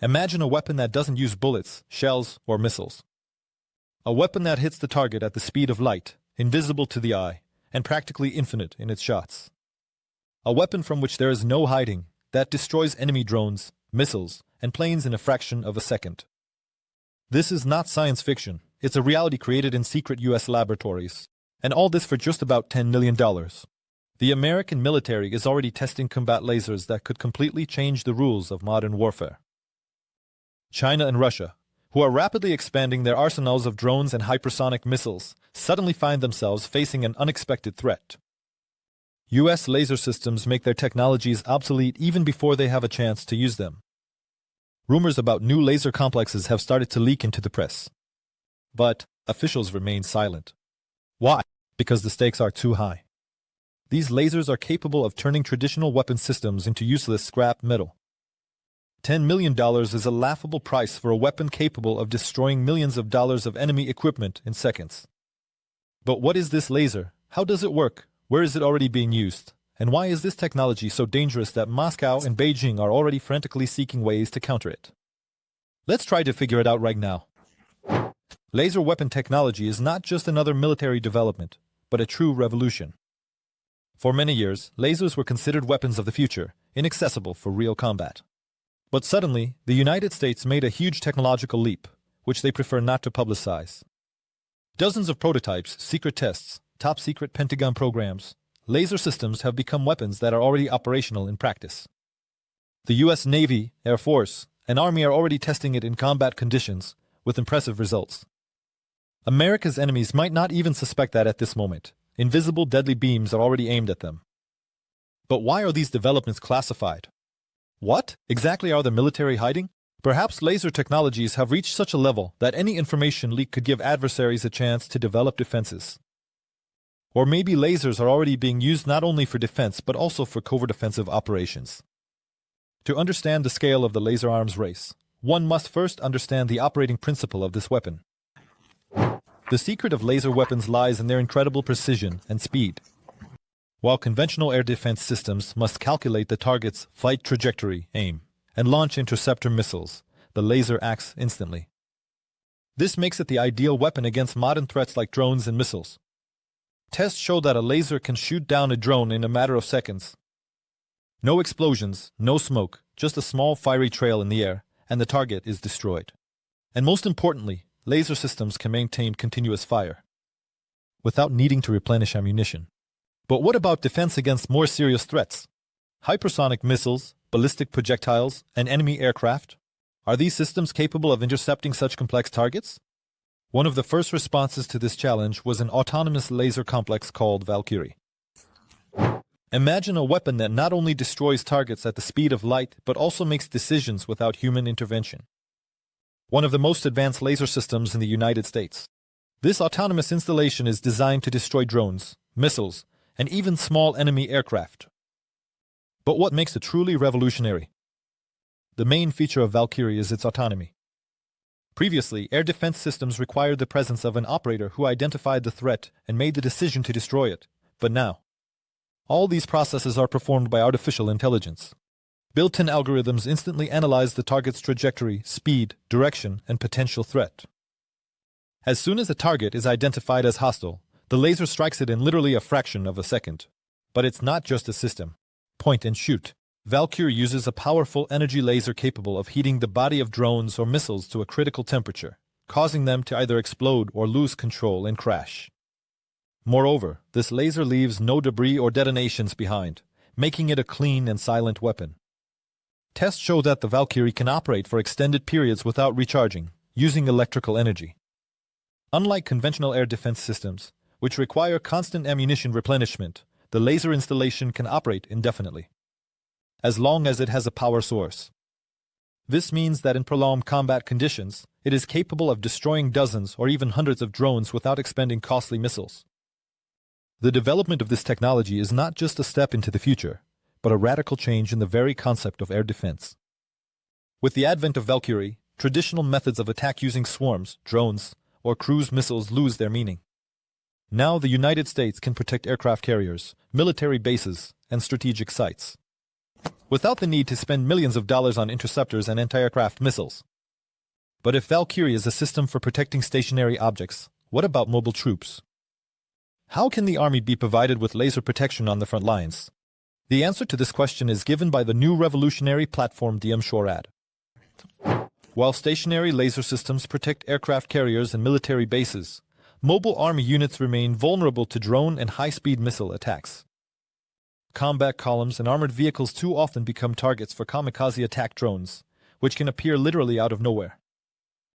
Imagine a weapon that doesn't use bullets, shells, or missiles. A weapon that hits the target at the speed of light, invisible to the eye, and practically infinite in its shots. A weapon from which there is no hiding, that destroys enemy drones, missiles, and planes in a fraction of a second. This is not science fiction, it's a reality created in secret US laboratories. And all this for just about $10 million. The American military is already testing combat lasers that could completely change the rules of modern warfare. China and Russia, who are rapidly expanding their arsenals of drones and hypersonic missiles, suddenly find themselves facing an unexpected threat. US laser systems make their technologies obsolete even before they have a chance to use them. Rumors about new laser complexes have started to leak into the press. But officials remain silent. Why? Because the stakes are too high. These lasers are capable of turning traditional weapon systems into useless scrap metal. $10 million is a laughable price for a weapon capable of destroying millions of dollars of enemy equipment in seconds. But what is this laser? How does it work? Where is it already being used? And why is this technology so dangerous that Moscow and Beijing are already frantically seeking ways to counter it? Let's try to figure it out right now. Laser weapon technology is not just another military development, but a true revolution. For many years, lasers were considered weapons of the future, inaccessible for real combat. But suddenly, the United States made a huge technological leap, which they prefer not to publicize. Dozens of prototypes, secret tests, top-secret Pentagon programs, laser systems have become weapons that are already operational in practice. The U.S. Navy, Air Force, and Army are already testing it in combat conditions, with impressive results. America's enemies might not even suspect that at this moment. Invisible deadly beams are already aimed at them. But why are these developments classified? What exactly are the military hiding? Perhaps laser technologies have reached such a level that any information leak could give adversaries a chance to develop defenses. Or maybe lasers are already being used not only for defense but also for covert offensive operations. To understand the scale of the laser arms race, one must first understand the operating principle of this weapon. The secret of laser weapons lies in their incredible precision and speed. While conventional air defense systems must calculate the target's flight trajectory, aim, and launch interceptor missiles, the laser acts instantly. This makes it the ideal weapon against modern threats like drones and missiles. Tests show that a laser can shoot down a drone in a matter of seconds. No explosions, no smoke, just a small fiery trail in the air, and the target is destroyed. And most importantly, laser systems can maintain continuous fire without needing to replenish ammunition. But what about defense against more serious threats? Hypersonic missiles, ballistic projectiles, and enemy aircraft? Are these systems capable of intercepting such complex targets? One of the first responses to this challenge was an autonomous laser complex called Valkyrie. Imagine a weapon that not only destroys targets at the speed of light but also makes decisions without human intervention. One of the most advanced laser systems in the United States. This autonomous installation is designed to destroy drones, missiles, and even small enemy aircraft. But what makes it truly revolutionary? The main feature of Valkyrie is its autonomy. Previously, air defense systems required the presence of an operator who identified the threat and made the decision to destroy it. But now, all these processes are performed by artificial intelligence. Built-in algorithms instantly analyze the target's trajectory, speed, direction, and potential threat. As soon as a target is identified as hostile, the laser strikes it in literally a fraction of a second. But it's not just a system. Point and shoot. Valkyrie uses a powerful energy laser capable of heating the body of drones or missiles to a critical temperature, causing them to either explode or lose control and crash. Moreover, this laser leaves no debris or detonations behind, making it a clean and silent weapon. Tests show that the Valkyrie can operate for extended periods without recharging, using electrical energy. Unlike conventional air defense systems, which require constant ammunition replenishment, the laser installation can operate indefinitely, as long as it has a power source. This means that in prolonged combat conditions, it is capable of destroying dozens or even hundreds of drones without expending costly missiles. The development of this technology is not just a step into the future, but a radical change in the very concept of air defense. With the advent of Valkyrie, traditional methods of attack using swarms, drones, or cruise missiles lose their meaning. Now the United States can protect aircraft carriers, military bases, and strategic sites. without the need to spend millions of dollars on interceptors and anti-aircraft missiles. But if Valkyrie is a system for protecting stationary objects, what about mobile troops? How can the Army be provided with laser protection on the front lines? The answer to this question is given by the new revolutionary platform DM-SHORAD. While stationary laser systems protect aircraft carriers and military bases, mobile Army units remain vulnerable to drone and high-speed missile attacks. Combat columns and armored vehicles too often become targets for kamikaze attack drones, which can appear literally out of nowhere.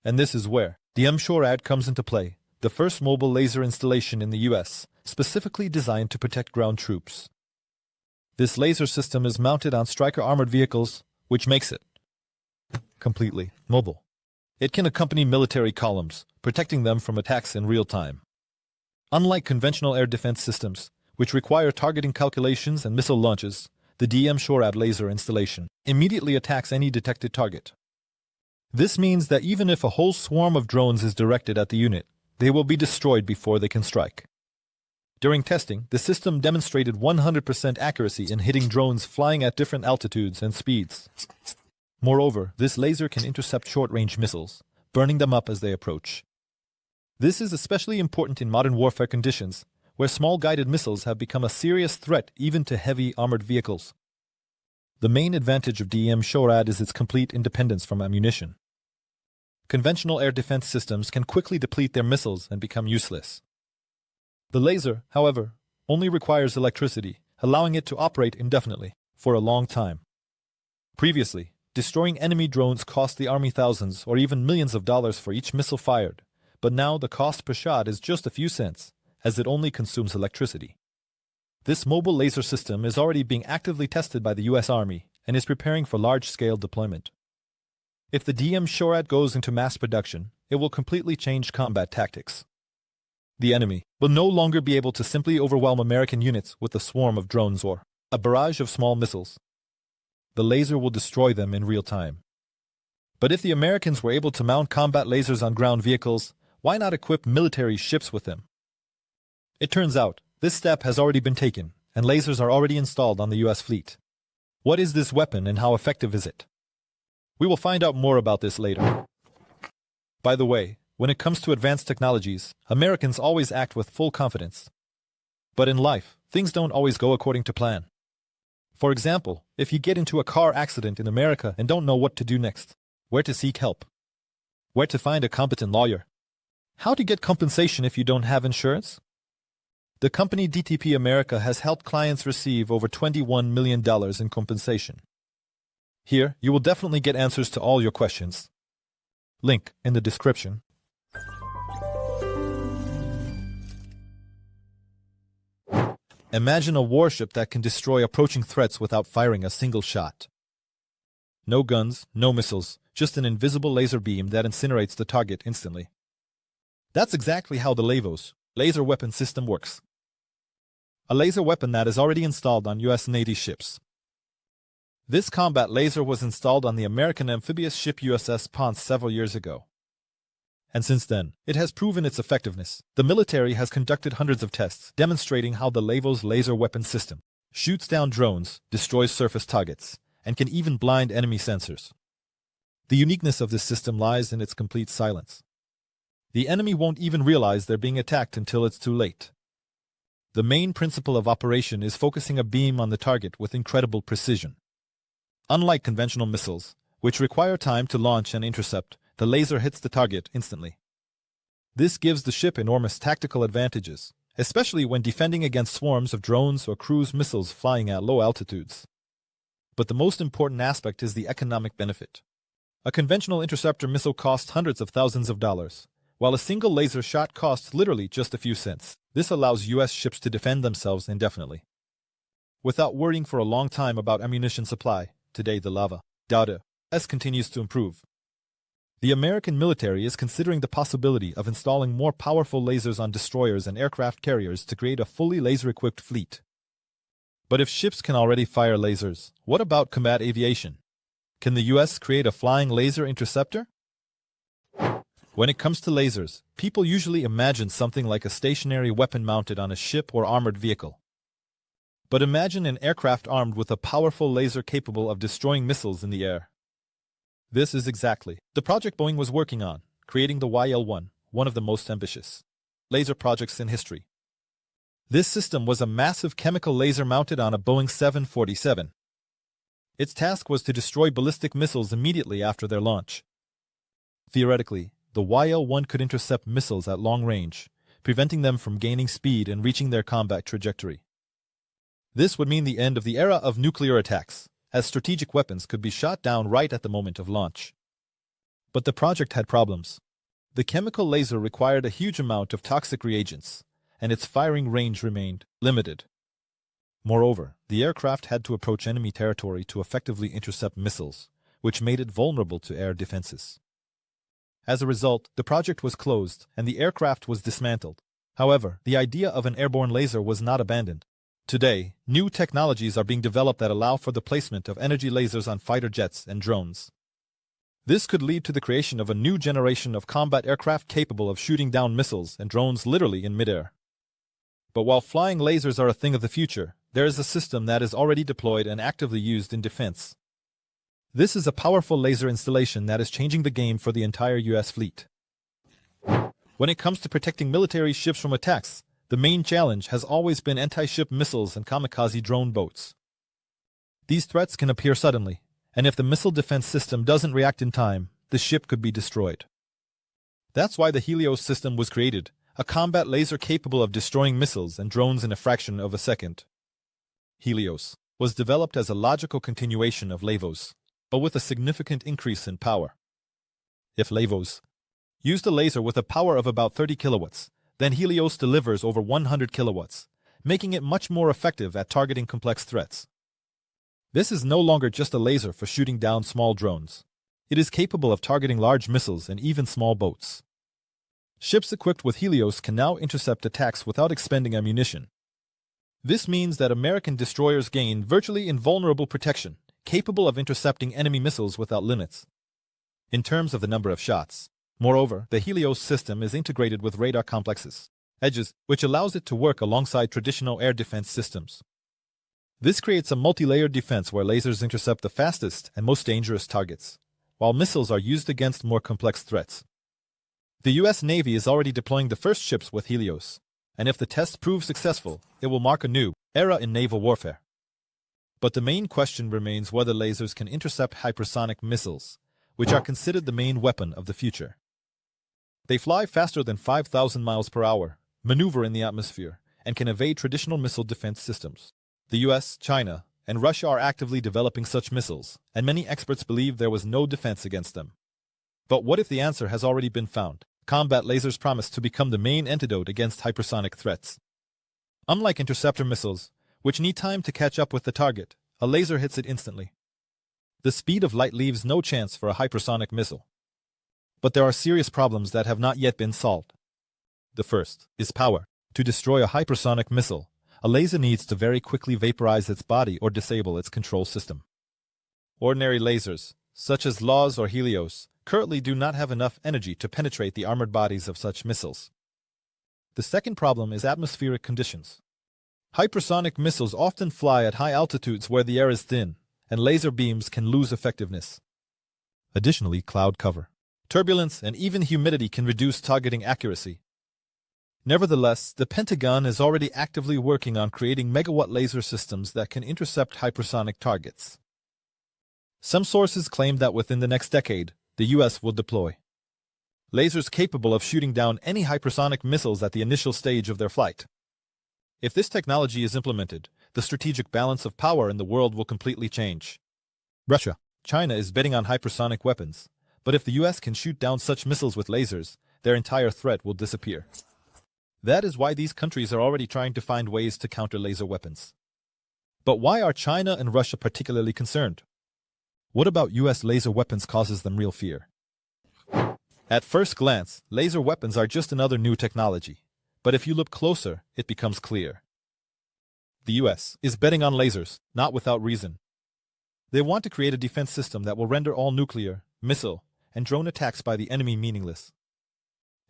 And this is where DM-SHORAD comes into play, the first mobile laser installation in the US, specifically designed to protect ground troops. This laser system is mounted on Stryker armored vehicles, which makes it completely mobile. It can accompany military columns, protecting them from attacks in real time. Unlike conventional air defense systems, which require targeting calculations and missile launches, the DM-SHORAD laser installation immediately attacks any detected target. This means that even if a whole swarm of drones is directed at the unit, they will be destroyed before they can strike. During testing, the system demonstrated 100% accuracy in hitting drones flying at different altitudes and speeds. Moreover, this laser can intercept short-range missiles, burning them up as they approach. This is especially important in modern warfare conditions, where small guided missiles have become a serious threat even to heavy armored vehicles. The main advantage of DM-SHORAD is its complete independence from ammunition. Conventional air defense systems can quickly deplete their missiles and become useless. The laser, however, only requires electricity, allowing it to operate indefinitely, for a long time. Previously, destroying enemy drones cost the Army thousands or even millions of dollars for each missile fired, but now the cost per shot is just a few cents, as it only consumes electricity. This mobile laser system is already being actively tested by the US Army and is preparing for large-scale deployment. If the DM-SHORAD goes into mass production, it will completely change combat tactics. The enemy will no longer be able to simply overwhelm American units with a swarm of drones or a barrage of small missiles. The laser will destroy them in real time. But if the Americans were able to mount combat lasers on ground vehicles, why not equip military ships with them? It turns out, this step has already been taken, and lasers are already installed on the US fleet. What is this weapon and how effective is it? We will find out more about this later. By the way, when it comes to advanced technologies, Americans always act with full confidence. But in life, things don't always go according to plan. For example, if you get into a car accident in America and don't know what to do next, where to seek help, where to find a competent lawyer, how to get compensation if you don't have insurance? The company DTP America has helped clients receive over $21 million in compensation. Here, you will definitely get answers to all your questions. Link in the description. Imagine a warship that can destroy approaching threats without firing a single shot. No guns, no missiles, just an invisible laser beam that incinerates the target instantly. That's exactly how the LAVOS, laser weapon system, works. A laser weapon that is already installed on US Navy ships. This combat laser was installed on the American amphibious ship USS Ponce several years ago. And since then, it has proven its effectiveness. The military has conducted hundreds of tests demonstrating how the LAVOS laser weapon system shoots down drones, destroys surface targets, and can even blind enemy sensors. The uniqueness of this system lies in its complete silence. The enemy won't even realize they're being attacked until it's too late. The main principle of operation is focusing a beam on the target with incredible precision. Unlike conventional missiles, which require time to launch and intercept, the laser hits the target instantly. This gives the ship enormous tactical advantages, especially when defending against swarms of drones or cruise missiles flying at low altitudes. But the most important aspect is the economic benefit. A conventional interceptor missile costs hundreds of thousands of dollars, while a single laser shot costs literally just a few cents. This allows US ships to defend themselves indefinitely, without worrying for a long time about ammunition supply. Today the lava data continues to improve. The American military is considering the possibility of installing more powerful lasers on destroyers and aircraft carriers to create a fully laser-equipped fleet. But if ships can already fire lasers, what about combat aviation? Can the US create a flying laser interceptor? When it comes to lasers, people usually imagine something like a stationary weapon mounted on a ship or armored vehicle. But imagine an aircraft armed with a powerful laser capable of destroying missiles in the air. This is exactly the project Boeing was working on, creating the YL-1, one of the most ambitious laser projects in history. This system was a massive chemical laser mounted on a Boeing 747. Its task was to destroy ballistic missiles immediately after their launch. Theoretically, the YL-1 could intercept missiles at long range, preventing them from gaining speed and reaching their combat trajectory. This would mean the end of the era of nuclear attacks, as strategic weapons could be shot down right at the moment of launch. But the project had problems. The chemical laser required a huge amount of toxic reagents, and its firing range remained limited. Moreover, the aircraft had to approach enemy territory to effectively intercept missiles, which made it vulnerable to air defenses. As a result, the project was closed and the aircraft was dismantled. However, the idea of an airborne laser was not abandoned. Today, new technologies are being developed that allow for the placement of energy lasers on fighter jets and drones. This could lead to the creation of a new generation of combat aircraft capable of shooting down missiles and drones literally in midair. But while flying lasers are a thing of the future, there is a system that is already deployed and actively used in defense. This is a powerful laser installation that is changing the game for the entire U.S. fleet. When it comes to protecting military ships from attacks, the main challenge has always been anti-ship missiles and kamikaze drone boats. These threats can appear suddenly, and if the missile defense system doesn't react in time, the ship could be destroyed. That's why the Helios system was created, a combat laser capable of destroying missiles and drones in a fraction of a second. Helios was developed as a logical continuation of Lavos, but with a significant increase in power. If Lavos used a laser with a power of about 30 kilowatts, then Helios delivers over 100 kilowatts, making it much more effective at targeting complex threats. This is no longer just a laser for shooting down small drones. It is capable of targeting large missiles and even small boats. Ships equipped with Helios can now intercept attacks without expending ammunition. This means that American destroyers gain virtually invulnerable protection, capable of intercepting enemy missiles without limits. In terms of the number of shots, moreover, the Helios system is integrated with radar complexes, edges, which allows it to work alongside traditional air defense systems. This creates a multi-layered defense where lasers intercept the fastest and most dangerous targets, while missiles are used against more complex threats. The U.S. Navy is already deploying the first ships with Helios, and if the test proves successful, it will mark a new era in naval warfare. But the main question remains whether lasers can intercept hypersonic missiles, which are considered the main weapon of the future. They fly faster than 5,000 miles per hour, maneuver in the atmosphere, and can evade traditional missile defense systems. The US, China, and Russia are actively developing such missiles, and many experts believe there was no defense against them. But what if the answer has already been found? Combat lasers promise to become the main antidote against hypersonic threats. Unlike interceptor missiles, which need time to catch up with the target, a laser hits it instantly. The speed of light leaves no chance for a hypersonic missile. But there are serious problems that have not yet been solved. The first is power. To destroy a hypersonic missile, a laser needs to very quickly vaporize its body or disable its control system. Ordinary lasers, such as LAWs or Helios, currently do not have enough energy to penetrate the armored bodies of such missiles. The second problem is atmospheric conditions. Hypersonic missiles often fly at high altitudes where the air is thin, and laser beams can lose effectiveness. Additionally, cloud cover, turbulence, and even humidity can reduce targeting accuracy. Nevertheless, the Pentagon is already actively working on creating megawatt laser systems that can intercept hypersonic targets. Some sources claim that within the next decade, the U.S. will deploy lasers capable of shooting down any hypersonic missiles at the initial stage of their flight. If this technology is implemented, the strategic balance of power in the world will completely change. Russia, China is betting on hypersonic weapons, but if the U.S. can shoot down such missiles with lasers, their entire threat will disappear. That is why these countries are already trying to find ways to counter laser weapons. But why are China and Russia particularly concerned? What about U.S. laser weapons causes them real fear? At first glance, laser weapons are just another new technology. But if you look closer, it becomes clear. The U.S. is betting on lasers, not without reason. They want to create a defense system that will render all nuclear, missile, and drone attacks by the enemy meaningless.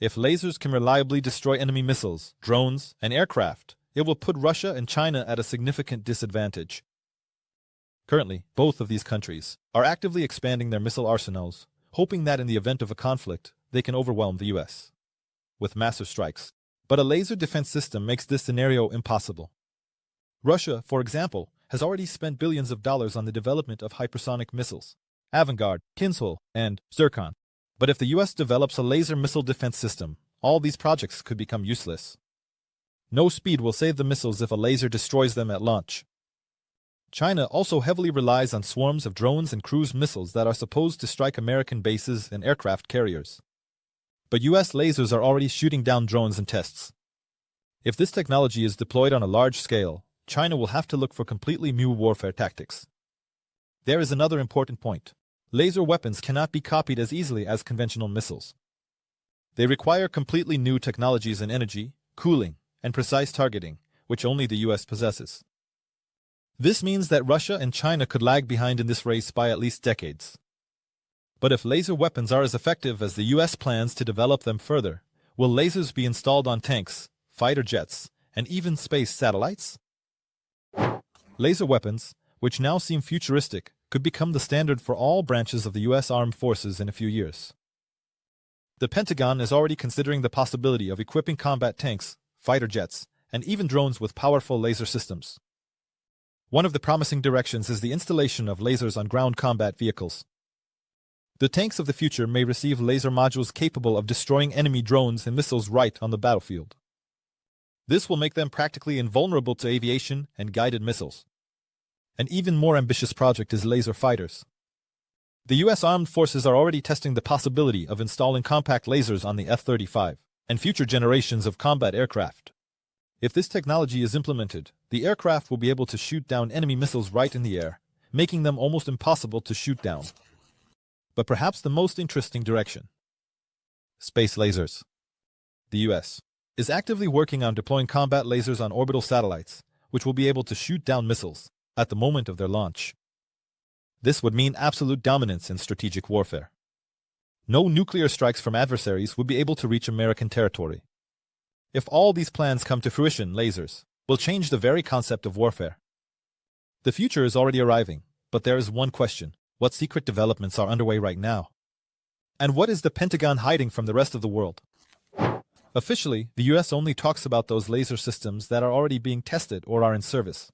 If lasers can reliably destroy enemy missiles, drones, and aircraft, it will put Russia and China at a significant disadvantage. Currently, both of these countries are actively expanding their missile arsenals, hoping that in the event of a conflict, they can overwhelm the US with massive strikes. But a laser defense system makes this scenario impossible. Russia, for example, has already spent billions of dollars on the development of hypersonic missiles, Avangard, Kinzhal, and Zircon. But if the US develops a laser missile defense system, all these projects could become useless. No speed will save the missiles if a laser destroys them at launch. China also heavily relies on swarms of drones and cruise missiles that are supposed to strike American bases and aircraft carriers. But US lasers are already shooting down drones in tests. If this technology is deployed on a large scale, China will have to look for completely new warfare tactics. There is another important point. Laser weapons cannot be copied as easily as conventional missiles. They require completely new technologies in energy, cooling, and precise targeting, which only the US possesses. This means that Russia and China could lag behind in this race by at least decades. But if laser weapons are as effective as the US plans to develop them further, will lasers be installed on tanks, fighter jets, and even space satellites? Laser weapons, which now seem futuristic, could become the standard for all branches of the US armed forces in a few years. The Pentagon is already considering the possibility of equipping combat tanks, fighter jets, and even drones with powerful laser systems. One of the promising directions is the installation of lasers on ground combat vehicles. The tanks of the future may receive laser modules capable of destroying enemy drones and missiles right on the battlefield. This will make them practically invulnerable to aviation and guided missiles. An even more ambitious project is laser fighters. The US armed forces are already testing the possibility of installing compact lasers on the F-35 and future generations of combat aircraft. If this technology is implemented, the aircraft will be able to shoot down enemy missiles right in the air, making them almost impossible to shoot down. But perhaps the most interesting direction: space lasers. The US is actively working on deploying combat lasers on orbital satellites, which will be able to shoot down missiles at the moment of their launch. This would mean absolute dominance in strategic warfare. No nuclear strikes from adversaries would be able to reach American territory. If all these plans come to fruition, lasers will change the very concept of warfare. The future is already arriving, but there is one question: what secret developments are underway right now? And what is the Pentagon hiding from the rest of the world? Officially, the US only talks about those laser systems that are already being tested or are in service.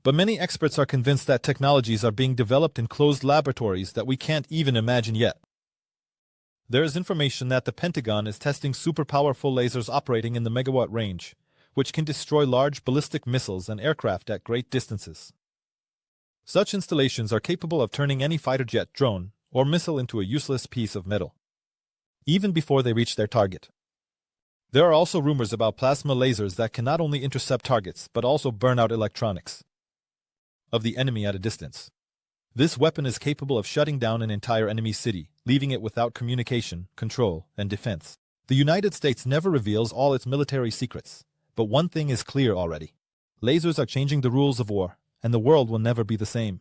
But many experts are convinced that technologies are being developed in closed laboratories that we can't even imagine yet. There is information that the Pentagon is testing super-powerful lasers operating in the megawatt range, which can destroy large ballistic missiles and aircraft at great distances. Such installations are capable of turning any fighter jet, drone, or missile into a useless piece of metal, even before they reach their target. There are also rumors about plasma lasers that can not only intercept targets but also burn out electronics of the enemy at a distance. This weapon is capable of shutting down an entire enemy city, leaving it without communication, control, and defense. The United States never reveals all its military secrets, but one thing is clear already: lasers are changing the rules of war, and the world will never be the same.